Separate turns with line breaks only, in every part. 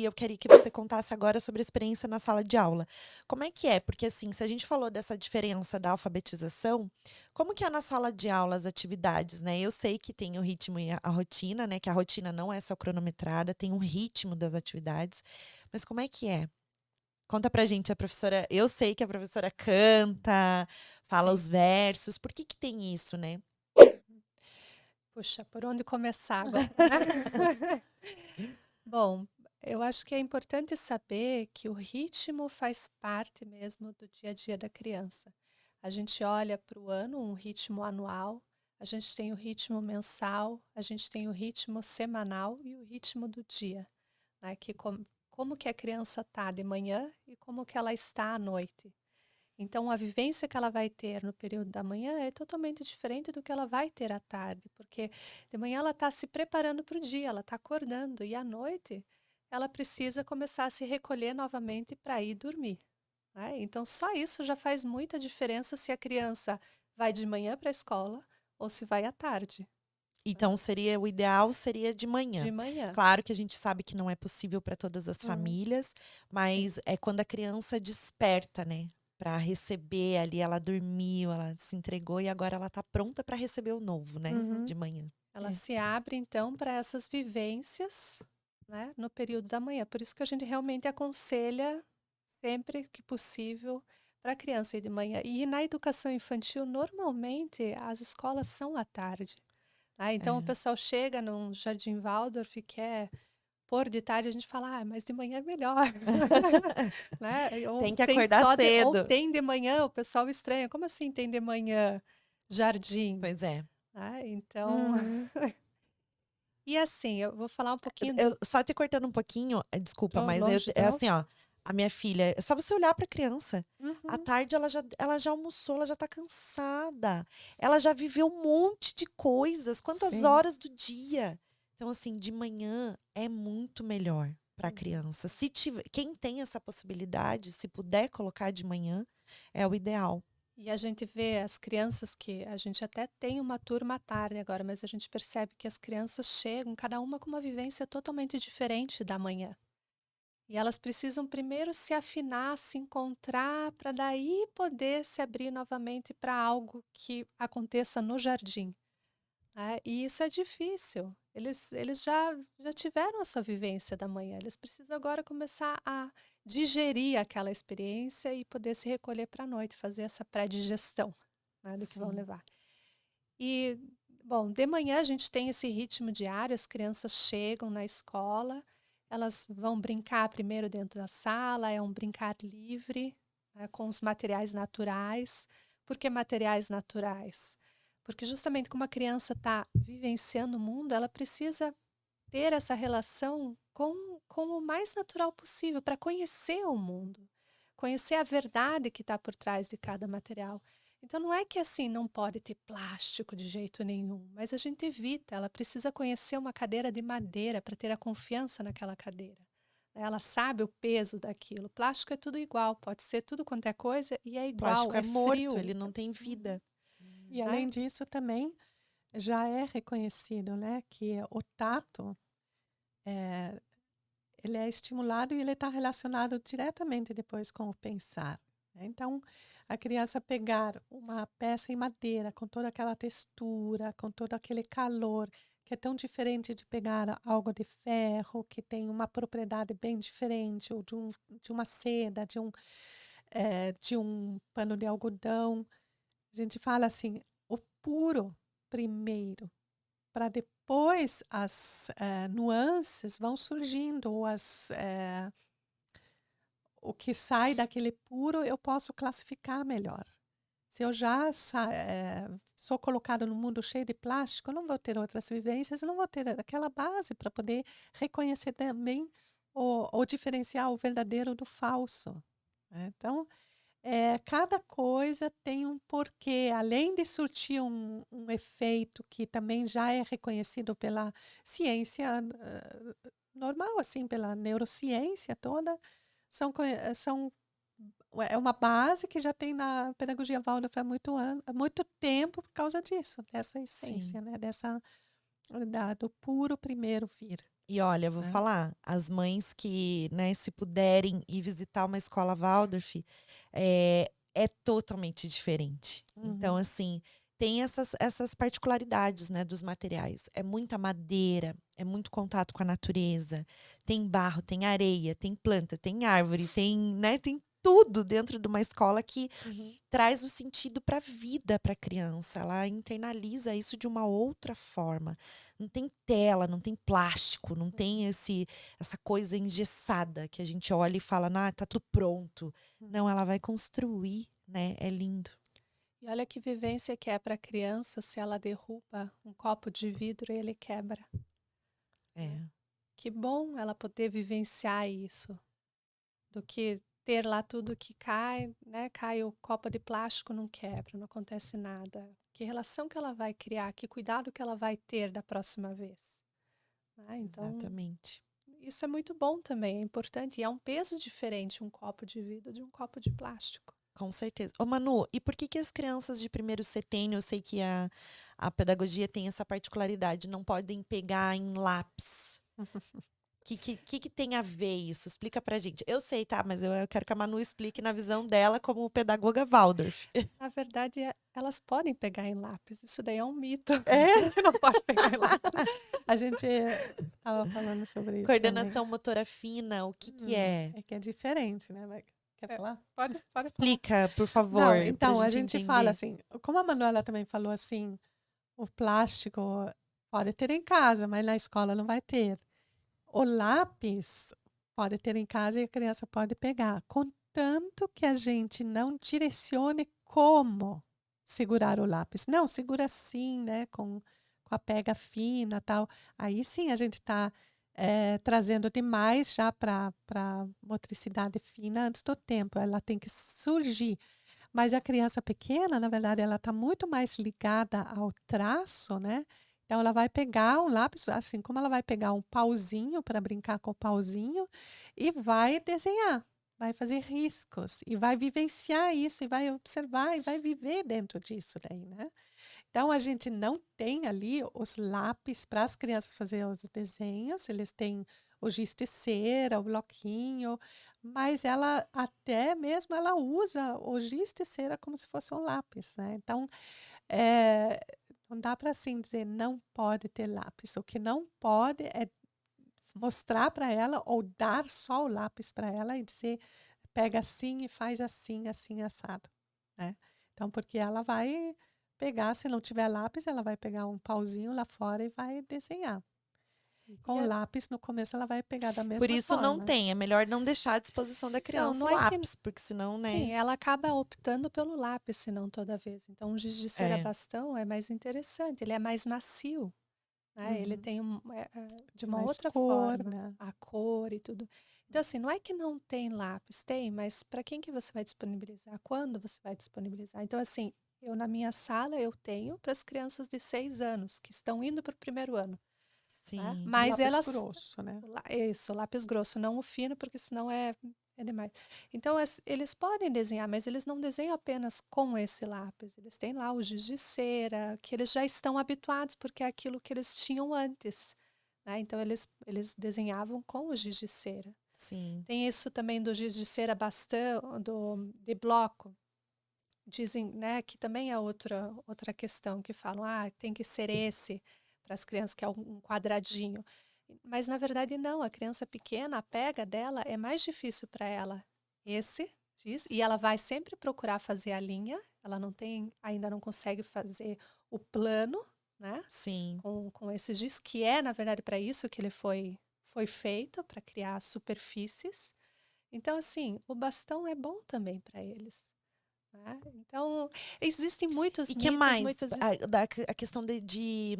E eu queria que você contasse agora sobre a experiência na sala de aula. Como é que é? Porque, assim, se a gente falou dessa diferença da alfabetização, como que é na sala de aula as atividades, né? Eu sei que tem o ritmo e a rotina, né? Que a rotina não é só cronometrada, tem um ritmo das atividades. Mas como é que é? Conta pra gente, a professora. Eu sei que a professora canta, fala
Sim.
os versos. Por que que tem isso, né?
Puxa, por onde começar agora, né? Bom, eu acho que é importante saber que o ritmo faz parte mesmo do dia a dia da criança. A gente olha para o ano, um ritmo anual, a gente tem o ritmo mensal, a gente tem o ritmo semanal e o ritmo do dia, né? Como que a criança está de manhã e como que ela está à noite. Então, a vivência que ela vai ter no período da manhã é totalmente diferente do que ela vai ter à tarde, porque de manhã ela está se preparando para o dia, ela está acordando, e à noite ela precisa começar a se recolher novamente para ir dormir, né? Então, só isso já faz muita diferença se a criança vai de manhã para a escola ou se vai à tarde,
Então,
né?
o ideal seria de
De
manhã.
manhã.
Claro que a gente sabe que não é possível para todas as
Hum,
famílias,
sim.
mas é quando a criança desperta, né? Para receber ali, ela dormiu, ela se entregou e agora ela está pronta para receber o novo, né?
Uhum.
De manhã.
Ela
É.
se abre, então, para essas vivências, né, no período da manhã. Por isso que a gente realmente aconselha, sempre que possível, para a criança ir de manhã. E na educação infantil, normalmente, as escolas são à tarde. Né? Então, o
É.
pessoal chega num Jardim Waldorf e quer pôr de tarde, a gente fala, mas de manhã é melhor. Né?
Tem
Ou
que
tem
acordar
ou
cedo.
tem de manhã, o pessoal estranha. Como assim tem de manhã jardim?
Pois é.
Né? Então,
Uhum.
e assim, eu vou falar um pouquinho.
Só te cortando um pouquinho, desculpa,
Tô
mas
longe,
é
não?
assim, ó. A minha filha, é só você olhar para a criança. À
Uhum,
tarde ela já almoçou, ela já tá cansada. Ela já viveu um monte de coisas. Quantas
sim.
horas do dia? Então, assim, de manhã é muito melhor para a
Uhum.
criança. Se tiver, quem tem essa possibilidade, se puder colocar de manhã, é o ideal.
E a gente vê as crianças que a gente até tem uma turma à tarde agora, mas a gente percebe que as crianças chegam, cada uma com uma vivência totalmente diferente da manhã. E elas precisam primeiro se afinar, se encontrar, para daí poder se abrir novamente para algo que aconteça no jardim. Né? E isso é difícil. Eles já tiveram a sua vivência da manhã. Eles precisam agora começar a digerir aquela experiência e poder se recolher para a noite, fazer essa pré-digestão, né, do que vão
Sim.
levar. E, bom, de manhã a gente tem esse ritmo diário, as crianças chegam na escola, elas vão brincar primeiro dentro da sala, é um brincar livre, né, com os materiais naturais. Por que materiais naturais? Porque justamente como a criança está vivenciando o mundo, ela precisa ter essa relação com o mais natural possível para conhecer o mundo, conhecer a verdade que está por trás de cada material. Então não é que assim não pode ter plástico de jeito nenhum, mas a gente evita. Ela precisa conhecer uma cadeira de madeira para ter a confiança naquela cadeira. Ela sabe o peso daquilo. Plástico é tudo igual, pode ser tudo quanto é coisa e é
O
igual,
plástico é
é
morto,
frio.
ele não tem
Uhum.
vida.
E além
Né?
disso, também já é reconhecido, né, que o tato, eh, ele é estimulado e ele está relacionado diretamente depois com o pensar, né. Então, a criança pegar uma peça em madeira com toda aquela textura, com todo aquele calor, que é tão diferente de pegar algo de ferro, que tem uma propriedade bem diferente, ou de uma seda, de um pano de algodão. A gente fala assim, o puro primeiro, para depois as nuances vão surgindo, ou o que sai daquele puro eu posso classificar melhor. Se eu já sou colocado num mundo cheio de plástico, eu não vou ter outras vivências, eu não vou ter aquela base para poder reconhecer também ou diferenciar o verdadeiro do falso, né. Então, cada coisa tem um porquê, além de surtir um efeito que também já é reconhecido pela ciência, normal, assim, pela neurociência toda, são é uma base que já tem na pedagogia Waldorf há muito tempo por causa disso, dessa
Sim.
essência, né, do puro primeiro vir.
E olha, vou
né?
falar, as mães que, né, se puderem ir visitar uma escola Waldorf, é totalmente diferente. Então,
Uhum.
assim, tem essas particularidades, né, dos materiais. É muita madeira, é muito contato com a natureza. Tem barro, tem areia, tem planta, tem árvore, tem, né, tem tudo dentro de uma escola que
Uhum.
traz o sentido para a vida para a criança. Ela internaliza isso de uma outra forma. Não tem tela, não tem plástico, não tem essa coisa engessada que a gente olha e fala, ah, tá tudo pronto. Não,
Uhum.
ela vai construir, né? É lindo.
E olha que vivência que é para a criança se ela derruba um copo de vidro e ele quebra, né?
É,
Que bom ela poder vivenciar isso, do que ter lá tudo que cai, né? Cai o copo de plástico, não quebra, não acontece nada. Que relação que ela vai criar, que cuidado que ela vai ter da próxima vez, né? Então,
exatamente.
isso é muito bom também, é importante. E é um peso diferente um copo de vidro de um copo de plástico.
Com certeza. Ô, Manu, e por que que as crianças de primeiro setênio, eu sei que a pedagogia tem essa particularidade, não podem pegar em lápis? Que tem a ver isso? Explica pra gente. Eu sei, tá? Mas eu quero que a Manu explique na visão dela como pedagoga Waldorf.
Na verdade, elas podem pegar em lápis. Isso daí é um mito.
É?
Não pode pegar em lápis.
A gente estava falando sobre isso também.
Coordenação motora fina, o que que é?
É que é diferente, né? Quer
É,
falar?
pode falar.
Explica, por favor,
Não,
pra
então, a
gente
gente fala
entender.
assim, como a Manuela também falou assim, o plástico pode ter em casa, mas na escola não vai ter. O lápis pode ter em casa e a criança pode pegar, contanto que a gente não direcione como segurar o lápis. Não, segura assim, né, com a pega fina, tal. Aí sim a gente está trazendo demais já para motricidade fina antes do tempo. Ela tem que surgir. Mas a criança pequena, na verdade, ela está muito mais ligada ao traço, né? Então, ela vai pegar um lápis, assim como ela vai pegar um pauzinho para brincar com o pauzinho, e vai desenhar, vai fazer riscos, e vai vivenciar isso, e vai observar, e vai viver dentro disso daí, né? Então, a gente não tem ali os lápis para as crianças fazer os desenhos, eles têm o giz de cera, o bloquinho, mas ela até mesmo ela usa o giz de cera como se fosse um lápis, né? Então, eh, não dá para assim dizer não pode ter lápis. O que não pode é mostrar para ela ou dar só o lápis para ela e dizer pega assim e faz assim, assim assado, né? Então, porque ela vai pegar, se não tiver lápis, ela vai pegar um pauzinho lá fora e vai desenhar. E
E
com lápis, no começo, ela vai pegar da
Por
mesma
isso não
forma.
tem, é melhor não deixar à disposição da
não,
criança
não
o
é que.
lápis, porque senão,
Sim,
né?
ela acaba optando pelo lápis, se não toda vez. Então, o giz de cera
É,
bastão é mais interessante, ele é mais macio, né? Ele
Uhum.
tem de
Tem
uma
mais
outra
cor,
forma,
né?
a cor e tudo. Então, assim, não é que não tem lápis, tem, mas para quem que você vai disponibilizar? Quando você vai disponibilizar? Então, assim, eu na minha sala eu tenho para as crianças de 6 anos que estão indo para o primeiro ano, né?
sim.
O
Mas
lápis
elas
grosso, né?
isso, lápis grosso, não o fino, porque senão é demais. Então, eles podem desenhar, mas eles não desenham apenas com esse lápis. Eles têm lá o giz de cera, que eles já estão habituados, porque é aquilo que eles tinham antes, né? Então, eles desenhavam com o giz de cera.
Sim.
Tem isso também do giz de cera bastão, de bloco. Dizem, né, que também é outra questão que falam, tem que ser esse para as crianças, que é um quadradinho. Mas na verdade não, a criança pequena, a pega dela é mais difícil para ela esse giz, e ela vai sempre procurar fazer a linha, ela não tem, ainda não consegue fazer o plano, né,
Sim.
com esse giz, que é na verdade para isso que ele foi feito, para criar superfícies. Então assim, o bastão é bom também para eles, né? Então, existem muitos
E que
mitos,
mais?
muitas
A questão de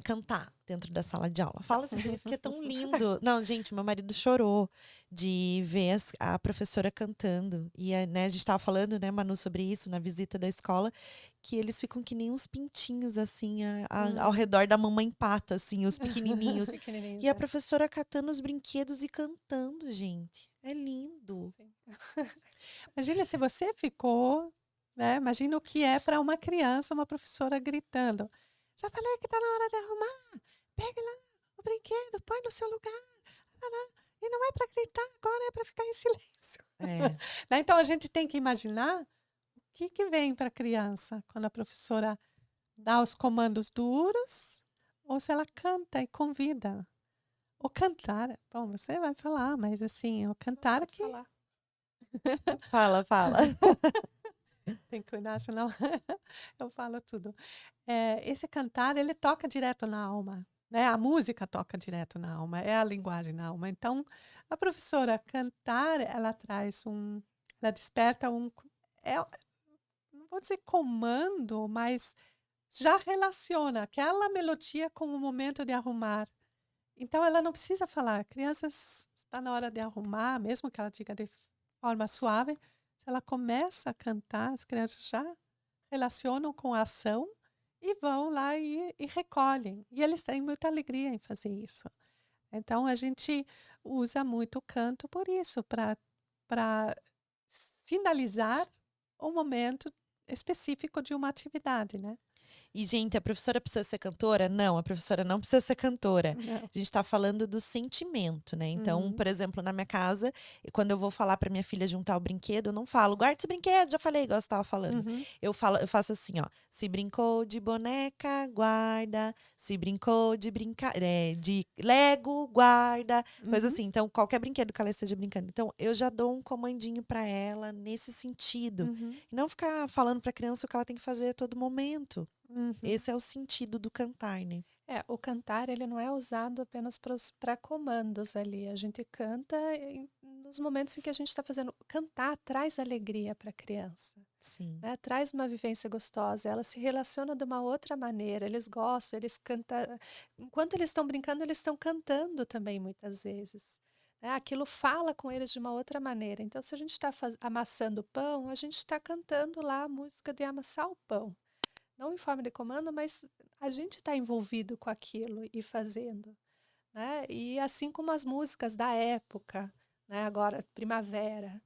cantar dentro da sala de aula. Fala sobre isso que é tão lindo. Não, gente, meu marido chorou de ver a professora cantando. E né, a gente estava falando, né, Manu, sobre isso na visita da escola, que eles ficam que nem uns pintinhos, assim, ao redor da mamãe pata, assim, os pequenininhos.
pequenininhos,
E a professora catando os brinquedos e cantando, gente. É lindo.
Sim.
Imagina se você ficou, né? Imagina o que é para uma criança, uma professora gritando. Já falei que está na hora de arrumar. Pega lá o brinquedo, põe no seu lugar. Tarará. E não é para gritar, agora é para ficar em silêncio.
É.
Né? Então, a gente tem que imaginar o que vem para a criança quando a professora dá os comandos duros ou se ela canta e convida. O cantar, bom, você vai falar, mas assim, o cantar
Pode
que
falar.
Fala, fala.
tem que cuidar, senão eu falo tudo. Esse cantar, ele toca direto na alma, né? A música toca direto na alma, é a linguagem na alma. Então, a professora cantar, ela desperta não vou dizer comando, mas já relaciona aquela melodia com o momento de arrumar. Então, ela não precisa falar. Crianças, está na hora de arrumar, mesmo que ela diga de forma suave. Se ela começa a cantar, as crianças já relacionam com a ação e vão lá e recolhem. E eles têm muita alegria em fazer isso. Então, a gente usa muito o canto por isso, para sinalizar um momento específico de uma atividade, né?
E, gente, a professora precisa ser cantora? Não, a professora não precisa ser cantora.
Não.
A gente está falando do sentimento, né? Então,
Uhum.
por exemplo, na minha casa, quando eu vou falar para minha filha juntar o brinquedo, eu não falo, guarda esse brinquedo, já falei, igual você estava falando.
Uhum.
Eu faço assim, ó. Se brincou de boneca, guarda. Se brincou de de Lego, guarda. Coisa
Uhum.
assim. Então, qualquer brinquedo que ela esteja brincando. Então, eu já dou um comandinho para ela nesse sentido.
Uhum.
E não ficar falando para a criança o que ela tem que fazer a todo momento.
Uhum.
Esse é o sentido do cantar, né?
O cantar ele não é usado apenas para comandos ali. A gente canta nos momentos em que a gente está fazendo. Cantar traz alegria para a criança,
Sim.
né? Traz uma vivência gostosa. Ela se relaciona de uma outra maneira. Eles gostam, eles cantam. Enquanto eles estão brincando, eles estão cantando também muitas vezes. Né? Aquilo fala com eles de uma outra maneira. Então, se a gente está amassando pão, a gente está cantando lá a música de amassar o pão. Não em forma de comando, mas a gente está envolvido com aquilo e fazendo, né? E assim como as músicas da época, né? Agora, primavera,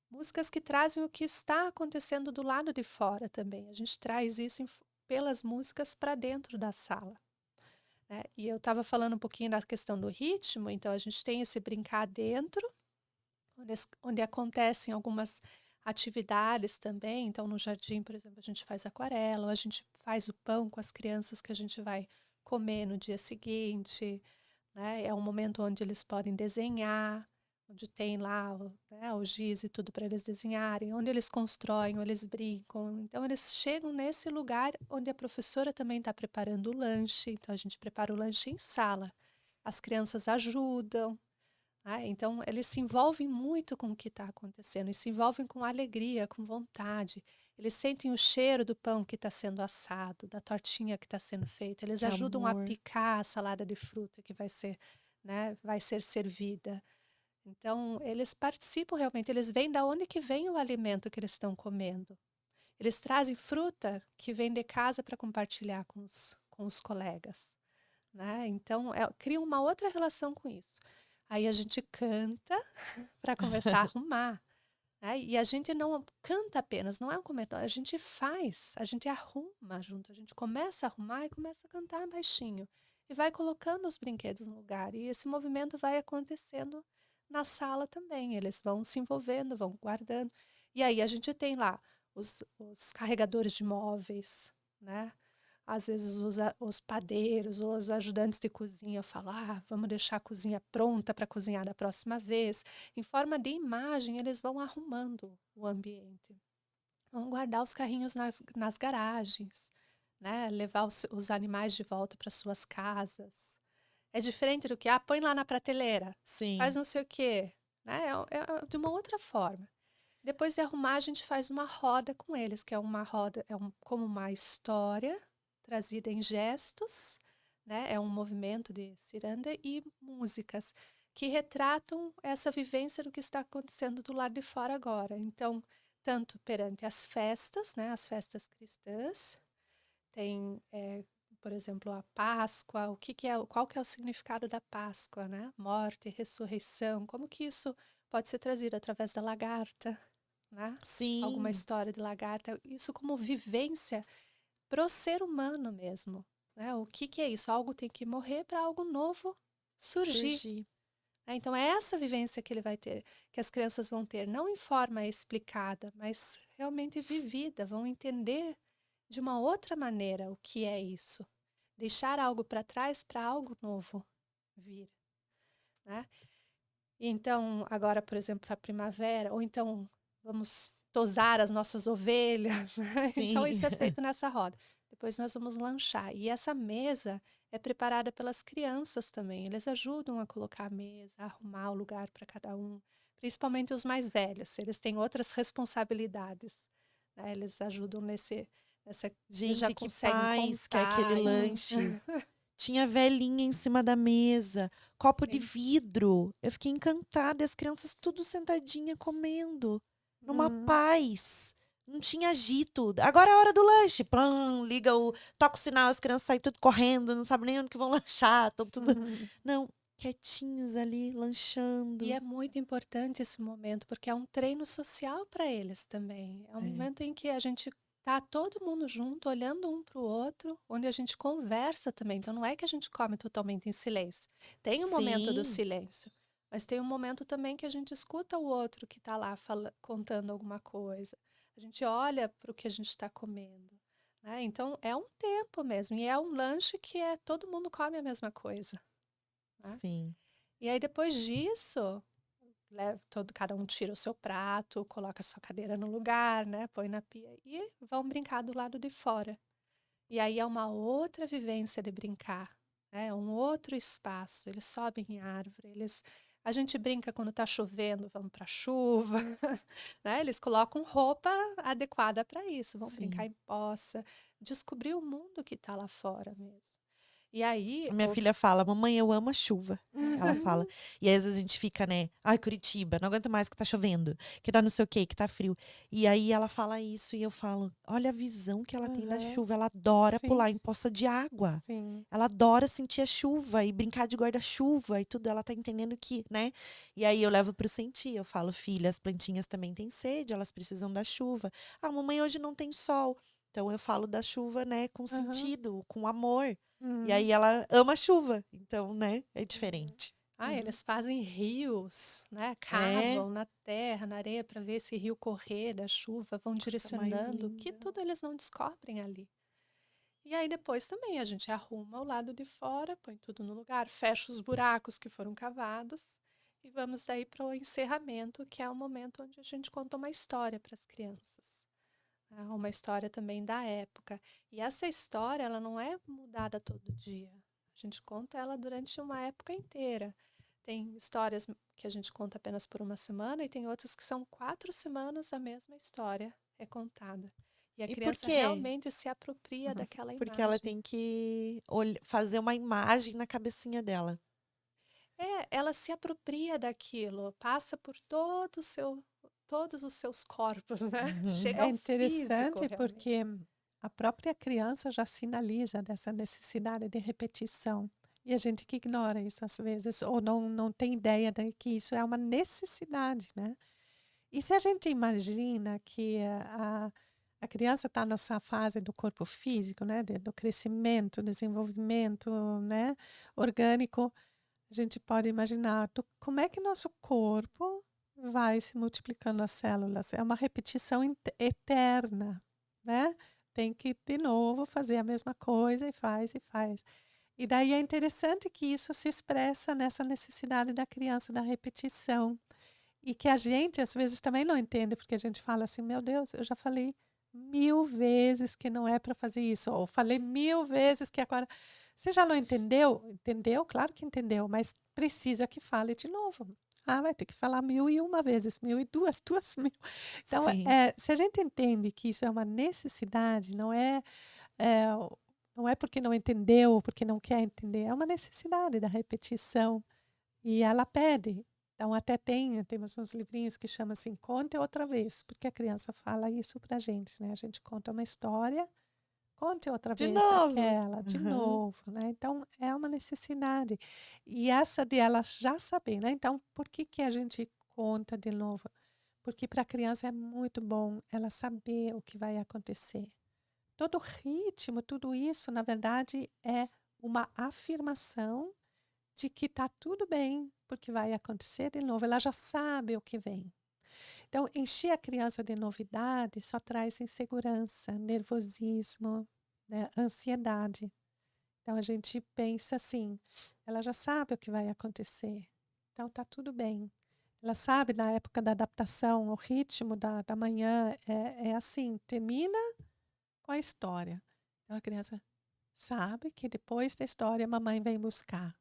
músicas que trazem o que está acontecendo do lado de fora também. A gente traz isso pelas músicas para dentro da sala, né? E eu estava falando um pouquinho da questão do ritmo, então a gente tem esse brincar dentro, onde acontecem algumas atividades também. Então, no jardim, por exemplo, a gente faz aquarela, ou a gente faz o pão com as crianças que a gente vai comer no dia seguinte, né? É um momento onde eles podem desenhar, onde tem lá o giz e tudo para eles desenharem, onde eles constroem, onde eles brincam. Então, eles chegam nesse lugar onde a professora também está preparando o lanche. Então, a gente prepara o lanche em sala. As crianças ajudam. Então, eles se envolvem muito com o que está acontecendo, eles se envolvem com alegria, com vontade. Eles sentem o cheiro do pão que está sendo assado, da tortinha que está sendo feita. Eles
Que
ajudam a
amor.
picar a salada de fruta que vai ser, né, vai ser servida. Então, eles participam realmente, eles veem da onde que vem o alimento que eles estão comendo. Eles trazem fruta que vem de casa para compartilhar com os colegas, né? Então, cria uma outra relação com isso. Aí a gente canta para começar a arrumar, né? E a gente não canta apenas, não é um comentário, a gente faz, a gente arruma junto, a gente começa a arrumar e começa a cantar baixinho. E vai colocando os brinquedos no lugar. E esse movimento vai acontecendo na sala também. Eles vão se envolvendo, vão guardando. E aí a gente tem lá os carregadores de móveis, né? Às vezes os padeiros ou os ajudantes de cozinha falam, vamos deixar a cozinha pronta para cozinhar da próxima vez. Em forma de imagem, eles vão arrumando o ambiente. Vão guardar os carrinhos nas garagens, né? Levar os animais de volta para suas casas. É diferente do que, põe lá na prateleira,
Sim.
faz não sei o quê. Né? É de uma outra forma. Depois de arrumar, a gente faz uma roda com eles, que é uma roda, como uma história trazida em gestos, né? É um movimento de ciranda e músicas que retratam essa vivência do que está acontecendo do lado de fora agora. Então, tanto perante as festas, né? As festas cristãs, tem, por exemplo, a Páscoa, qual que é o significado da Páscoa, né? Morte, ressurreição, como que isso pode ser trazido através da lagarta, né? Alguma
Sim.
história de lagarta, isso como vivência pro ser humano mesmo. né? O que que é isso? Algo tem que morrer para algo novo surgir.
Surgir.
Então, é essa vivência que ele vai ter, que as crianças vão ter, não em forma explicada, mas realmente vivida, vão entender de uma outra maneira o que é isso. Deixar algo para trás para algo novo vir, né? Então, agora, por exemplo, a primavera, ou então vamos tosar as nossas ovelhas, né? Então,
Sim.
isso é feito nessa roda. Depois nós vamos lanchar. E essa mesa é preparada pelas crianças também. Eles ajudam a colocar a mesa, a arrumar o lugar para cada um, principalmente os mais velhos. Eles têm outras responsabilidades, né? Eles ajudam eles já
Gente, que
conseguem
paz que é aquele
contar.
lanche. Tinha velinha em cima da mesa, copo de
Sim.
vidro. Eu fiquei encantada, e as crianças tudo sentadinha comendo, numa
Hum,
paz. Não tinha agito. Agora é a hora do lanche. Plum, liga toca o sinal, as crianças saem tudo correndo, não sabem nem onde que vão lanchar, estão tudo.
uhum,
Não, quietinhos ali,
E
lanchando.
é muito importante esse momento, porque é um treino social para eles também. É um
É.
momento em que a gente tá todo mundo junto, olhando um para o outro, onde a gente conversa também. Então não é que a gente come totalmente em silêncio. Tem um momento do
Sim,
silêncio, mas tem um momento também que a gente escuta o outro que está lá contando alguma coisa. A gente olha para o que a gente está comendo, né? Então é um tempo mesmo, e é um lanche que todo mundo come a mesma coisa, né?
sim.
E aí depois disso, cada um tira o seu prato, coloca a sua cadeira no lugar, né? Põe na pia e vão brincar do lado de fora. E aí é uma outra vivência de brincar, né? É um outro espaço. Eles sobem em árvore, a gente brinca quando tá chovendo, vamos para chuva, né? Eles colocam roupa adequada para isso, vão brincar
Sim.
em poça, descobrir o mundo que tá lá fora mesmo. E aí,
A minha filha fala, mamãe, eu amo a chuva. Ela fala.
uhum,
E aí, às vezes a gente fica, né? Ai, Curitiba, não aguento mais que tá chovendo, que tá não sei o quê, que tá frio. E aí ela fala isso e eu falo, olha a visão que ela tem da
uhum,
chuva. Ela adora
sim,
pular em poça de água.
sim.
Ela adora sentir a chuva e brincar de guarda-chuva e tudo. Ela tá entendendo que, né? E aí eu levo pro sentir. Eu falo, filha, as plantinhas também têm sede, elas precisam da chuva. Ah, mamãe, hoje não tem sol. Então eu falo da chuva, né, com
Aham,
sentido, com amor. E
uhum,
aí ela ama a chuva. Então, né, é
uhum.
diferente.
uhum.
Eles fazem rios, né?
É,
Cavam na terra, na areia para ver esse rio correr da chuva, vão
coisa mais
direcionando, que
linda.
tudo eles não descobrem ali. E aí depois também a gente arruma o lado de fora, põe tudo no lugar, fecha os buracos que foram cavados e vamos daí para o encerramento, que é o momento onde a gente conta uma história para as crianças, né? Uma história também da época. E essa história, ela não é mudada todo dia. A gente conta ela durante uma época inteira. Tem histórias que a gente conta apenas por uma semana e tem outras que são 4 semanas a mesma história é contada. E a
E por
criança
quê?
realmente se apropria daquela
Porque ela
imagem.
tem que fazer uma imagem na cabecinha dela.
Ela se apropria daquilo, passa por todos os seus corpos, né?
Uhum.
Chega
É
ao físico,
interessante
realmente.
porque a própria criança já sinaliza dessa necessidade de repetição. E a gente que ignora isso às vezes, ou não tem ideia de que isso é uma necessidade, né? E se a gente imagina que a criança está nessa fase do corpo físico, né? Do crescimento, desenvolvimento, né? Orgânico, a gente pode imaginar como é que nosso corpo vai se multiplicando as células. É uma repetição eterna, né? Tem que, de novo, fazer a mesma coisa e faz e faz. E daí é interessante que isso se expressa nessa necessidade da criança da repetição. E que a gente, às vezes, também não entende, porque a gente fala assim: meu Deus, eu já falei 1000 vezes que não é para fazer isso, ou falei 1000 vezes que agora. Você já não entendeu? Entendeu? Claro que entendeu, mas precisa que fale de novo. Ah, vai ter que falar 1001 vezes, 1002, 2000. Então,
Sim.
se a gente entende que isso é uma necessidade, é, não é porque não entendeu ou porque não quer entender, é uma necessidade da repetição. E ela pede. Então, até temos uns livrinhos que chamam assim, Conte Outra Vez, porque a criança fala isso pra gente, né? A gente conta uma história, conte outra
De
vez
novo.
daquela, de
Uhum.
novo, né? Então, é uma necessidade. E essa de ela já saber, né? Então, por que que a gente conta de novo? Porque para a criança é muito bom ela saber o que vai acontecer. todo ritmo, tudo isso, na verdade, é uma afirmação de que está tudo bem, porque vai acontecer de novo. Ela já sabe o que vem. Então, encher a criança de novidade só traz insegurança, nervosismo, né, ansiedade. Então, a gente pensa assim, ela já sabe o que vai acontecer, então está tudo bem. Ela sabe, na época da adaptação, o ritmo da manhã é assim, termina com a história. Então, a criança sabe que depois da história a mamãe vem buscar.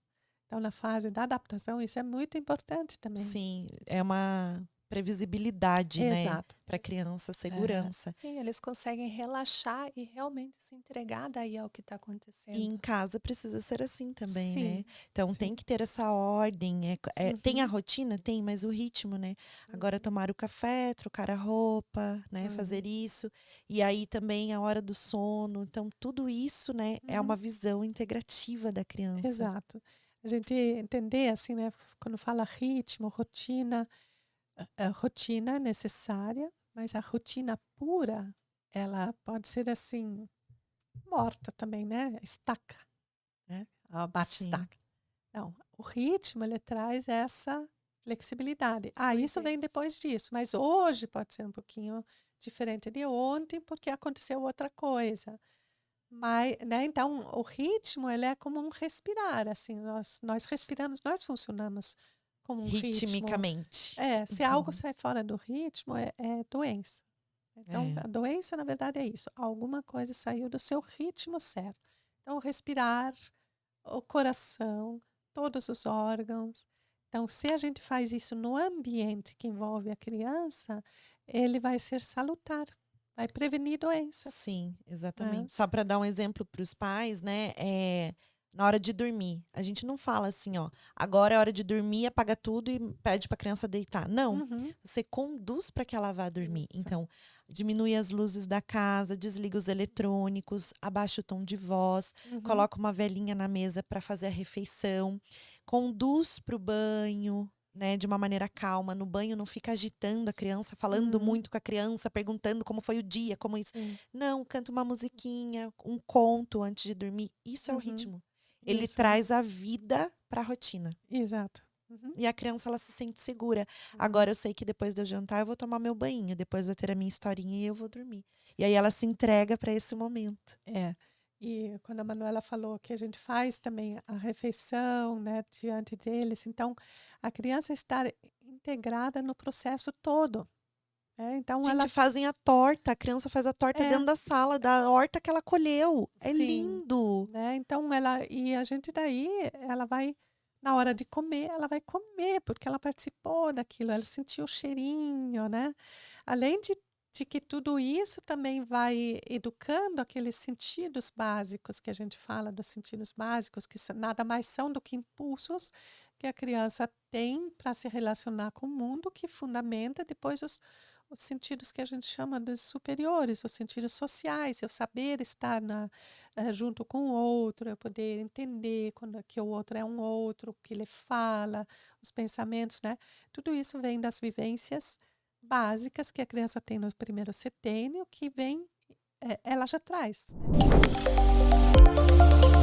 Então, na fase da adaptação, isso é muito importante também.
Sim, é uma previsibilidade, né?
Exato.
Para a criança, segurança.
Sim, eles conseguem relaxar e realmente se entregar daí ao que está
E em
acontecendo.
casa precisa ser assim também, né?
Sim,
Então
sim.
tem que ter essa ordem. Tem a
Uhum,
rotina? Tem, mas o ritmo, né? Agora
uhum,
tomar o café, trocar a roupa, né?
uhum,
Fazer isso. E aí também a hora do sono. Então, tudo isso, né, é uma
uhum.
visão integrativa da criança.
Exato. A gente entender, assim, né, quando fala ritmo, rotina, a rotina é necessária, mas a rotina pura, ela pode ser assim, morta também, né? Estaca, né? A
Sim.
bate-estaca. Não, o ritmo, ele traz essa flexibilidade. Ah, isso vem
Fluidez.
depois disso, mas hoje pode ser um pouquinho diferente de ontem, porque aconteceu outra coisa. Mas, né, então, o ritmo, ele é como um respirar, assim, nós respiramos, nós funcionamos como um ritmo.
Ritmicamente.
Se algo sai fora do ritmo, é doença. Então,
É.
a doença, na verdade, é isso. Alguma coisa saiu do seu ritmo certo. Então, o respirar, o coração, todos os órgãos. Então, se a gente faz isso no ambiente que envolve a criança, ele vai ser salutar, vai prevenir doenças,
Sim,
né?
exatamente. Só para dar um exemplo para os pais, né? Na hora de dormir. A gente não fala assim, ó, agora é hora de dormir, apaga tudo e pede para a criança deitar. Não.
Uhum.
Você conduz para que ela vá dormir.
Isso.
Então, diminui as luzes da casa, desliga os eletrônicos, abaixa o tom de voz,
Uhum.
coloca uma velinha na mesa para fazer a refeição, conduz para o banho, né, de uma maneira calma. No banho não fica agitando a criança, falando
Uhum.
muito com a criança, perguntando como foi o dia, como isso.
Sim.
Não, canta uma musiquinha, um conto antes de dormir. Isso é o
Uhum.
ritmo. Ele
Isso, né?
traz a vida para a rotina.
Exato. Uhum.
E a criança, ela se sente segura.
Uhum.
Agora eu sei que depois de eu jantar eu vou tomar meu banho, depois vai ter a minha historinha e eu vou dormir. E aí ela se entrega para esse momento.
É. E quando a Manuela falou que a gente faz também a refeição, né, diante deles, então a criança está integrada no processo todo, né? Então
Gente,
ela
fazem a torta, a criança faz a torta
é,
dentro da sala, da horta que ela colheu. É
sim,
lindo.
né? Então ela e a gente daí ela vai na hora de comer, ela vai comer porque ela participou daquilo, ela sentiu o cheirinho, né? Além de que tudo isso também vai educando aqueles sentidos básicos que a gente fala dos sentidos básicos, que nada mais são do que impulsos que a criança tem para se relacionar com o mundo, que fundamenta depois os sentidos que a gente chama de superiores, os sentidos sociais, eu saber estar junto com o outro, eu poder entender quando que o outro é um outro, o que ele fala, os pensamentos, né? Tudo isso vem das vivências básicas que a criança tem no primeiro setênio, que vem, ela já traz, né?